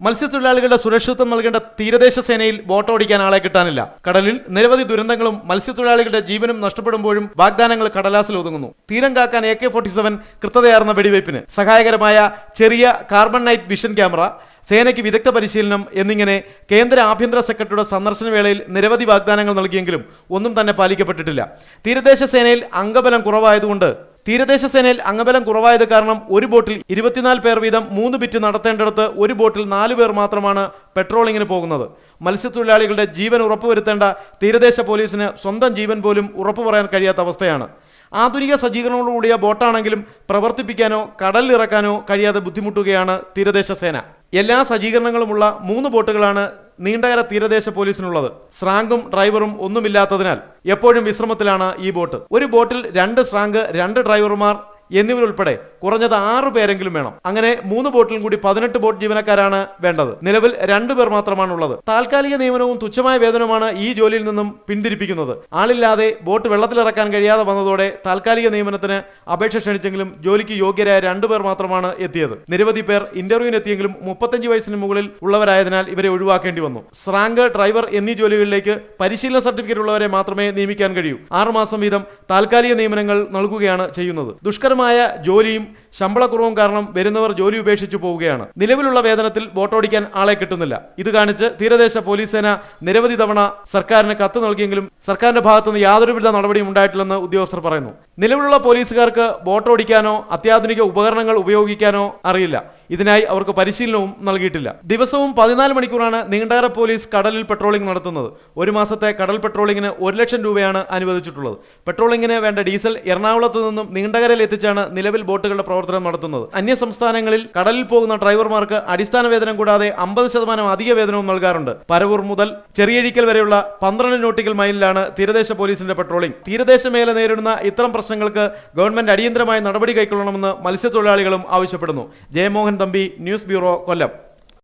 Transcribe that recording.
മത്സ്യത്തൊഴിലാളികളുടെ സുരക്ഷിതത്വം നൽകേണ്ട തീരദേശ സേനയിൽ ബോട്ടോടിക്കാൻ ആളെ കിട്ടാനില്ല. കടലിൽ നിരവധി ദുരന്തങ്ങളും മത്സ്യത്തൊഴിലാളികളുടെ ജീവനും നഷ്ടപ്പെടുമ്പോഴും വാഗ്ദാനങ്ങൾ കടലാസിൽ ഒതുങ്ങുന്നു. തീരം കാക്കാൻ AK-47 കൃത്യതയാർന്ന വെടിവയ്പ്പിന് സഹായകരമായ ചെറിയ കാർബൺ നൈറ്റ് വിഷൻ ക്യാമറ, സേനയ്ക്ക് വിദഗ്ധ പരിശീലനം എന്നിങ്ങനെ കേന്ദ്ര ആഭ്യന്തര സെക്രട്ടറിയുടെ സന്ദർശന വേളയിൽ നിരവധി വാഗ്ദാനങ്ങൾ നൽകിയെങ്കിലും ഒന്നും തന്നെ പാലിക്കപ്പെട്ടിട്ടില്ല. തീരദേശ സേനയിൽ അംഗബലം കുറവായത് കാരണം ഒരു ബോട്ടിൽ 24 പേർ വീതം 3 ബിറ്റ് നടത്തേണ്ടിടത്ത് ഒരു ബോട്ടിൽ 4 പേർ മാത്രമാണ് പെട്രോളിങ്ങിന് പോകുന്നത്. മത്സ്യത്തൊഴിലാളികളുടെ ജീവൻ ഉറപ്പുവരുത്തേണ്ട തീരദേശ പോലീസിന് സ്വന്തം ജീവൻ പോലും ഉറപ്പു പറയാൻ കഴിയാത്ത അവസ്ഥയാണ്. ആധുനിക സജ്ജീകരണങ്ങളോടുകൂടിയ ബോട്ടാണെങ്കിലും പ്രവർത്തിപ്പിക്കാനോ കടലിലിറക്കാനോ കഴിയാതെ ബുദ്ധിമുട്ടുകയാണ് തീരദേശ സേന. എല്ലാ സജ്ജീകരണങ്ങളുമുള്ള 3 ബോട്ടുകളാണ് നീണ്ടകര തീരദേശ പോലീസിനുള്ളത്. സ്രാങ്കും ഡ്രൈവറും ഒന്നുമില്ലാത്തതിനാൽ എപ്പോഴും വിശ്രമത്തിലാണ് ഈ ബോട്ട്. ഒരു ബോട്ടിൽ 2 സ്രാങ്ക്, 2 ഡ്രൈവർമാർ എന്നിവരുൾപ്പെടെ കുറഞ്ഞത് 6 പേരെങ്കിലും വേണം. അങ്ങനെ 3 ബോട്ടിലും കൂടി 18 ബോട്ട് ജീവനക്കാരാണ് വേണ്ടത്. നിലവിൽ 2 പേർ മാത്രമാണുള്ളത്. താൽക്കാലിക നിയമനവും തുച്ഛമായ വേതനവുമാണ് ഈ ജോലിയിൽ നിന്നും പിന്തിരിപ്പിക്കുന്നത്. ആളില്ലാതെ ബോട്ട് വെള്ളത്തിലിറക്കാൻ കഴിയാതെ വന്നതോടെ താൽക്കാലിക നിയമനത്തിന് അപേക്ഷ ക്ഷണിച്ചെങ്കിലും ജോലിക്ക് യോഗ്യരായ 2 പേർ മാത്രമാണ് എത്തിയത്. നിരവധി പേർ ഇന്റർവ്യൂവിനെത്തിയെങ്കിലും 35 വയസ്സിന് മുകളിൽ ഉള്ളവരായതിനാൽ ഇവരെ ഒഴിവാക്കേണ്ടി വന്നു. സ്രാങ്ക്, ഡ്രൈവർ എന്നീ ജോലികളിലേക്ക് പരിശീലന സർട്ടിഫിക്കറ്റ് ഉള്ളവരെ മാത്രമേ നിയമിക്കാൻ കഴിയൂ. 6 മാസം വീതം താൽക്കാലിക നിയമനങ്ങൾ നൽകുകയാണ് ചെയ്യുന്നത്. ദുഷ്കരമായ ജോലിയും ശമ്പളക്കുറവും കാരണം വരുന്നവർ ജോലി ഉപേക്ഷിച്ചു പോവുകയാണ്. നിലവിലുള്ള വേതനത്തിൽ ബോട്ടോടിക്കാൻ ആളെ കിട്ടുന്നില്ല. ഇത് കാണിച്ച് തീരദേശ പോലീസ് സേന നിരവധി തവണ സർക്കാരിന് കത്ത് നൽകിയെങ്കിലും സർക്കാരിന്റെ ഭാഗത്തുനിന്ന് യാതൊരുവിധ നടപടിയും ഉണ്ടായിട്ടില്ലെന്ന് ഉദ്യോഗസ്ഥർ പറയുന്നു. നിലവിലുള്ള പോലീസുകാർക്ക് ബോട്ടോടിക്കാനോ അത്യാധുനിക ഉപകരണങ്ങൾ ഉപയോഗിക്കാനോ അറിയില്ല. ഇതിനായി അവർക്ക് പരിശീലനവും നൽകിയിട്ടില്ല. ദിവസവും 14 മണിക്കൂറാണ് നീണ്ടകര പോലീസ് കടലിൽ പെട്രോളിംഗ് നടത്തുന്നത്. ഒരു മാസത്തെ കടൽ പെട്രോളിങ്ങിന് 1 ലക്ഷം രൂപയാണ് അനുവദിച്ചിട്ടുള്ളത്. പെട്രോളിങ്ങിന് വേണ്ട ഡീസൽ എറണാകുളത്ത് നിന്നും നീണ്ടകരയിൽ എത്തിച്ചാണ് നിലവിൽ ബോട്ടുകളുടെ പ്രവർത്തനം നടത്തുന്നത്. അന്യ സംസ്ഥാനങ്ങളിൽ കടലിൽ പോകുന്ന ഡ്രൈവർമാർക്ക് അടിസ്ഥാന വേതനം കൂടാതെ 50% അധിക വേതനവും നൽകാറുണ്ട്. പരവൂർ മുതൽ ചെറിയഴിക്കൽ വരെയുള്ള 12 നോട്ടിക്കൽ മൈലിലാണ് തീരദേശ പോലീസിന്റെ പെട്രോളിംഗ്. തീരദേശ മേഖല നേരിടുന്ന ഇത്തരം പ്രശ്നങ്ങൾക്ക് ഗവൺമെന്റ് അടിയന്തരമായി നടപടി കൈക്കൊള്ളണമെന്ന് മത്സ്യത്തൊഴിലാളികളും ആവശ്യപ്പെടുന്നു. ജയമോഹൻ തമ്പി, ന്യൂസ് ബ്യൂറോ, കൊല്ലം.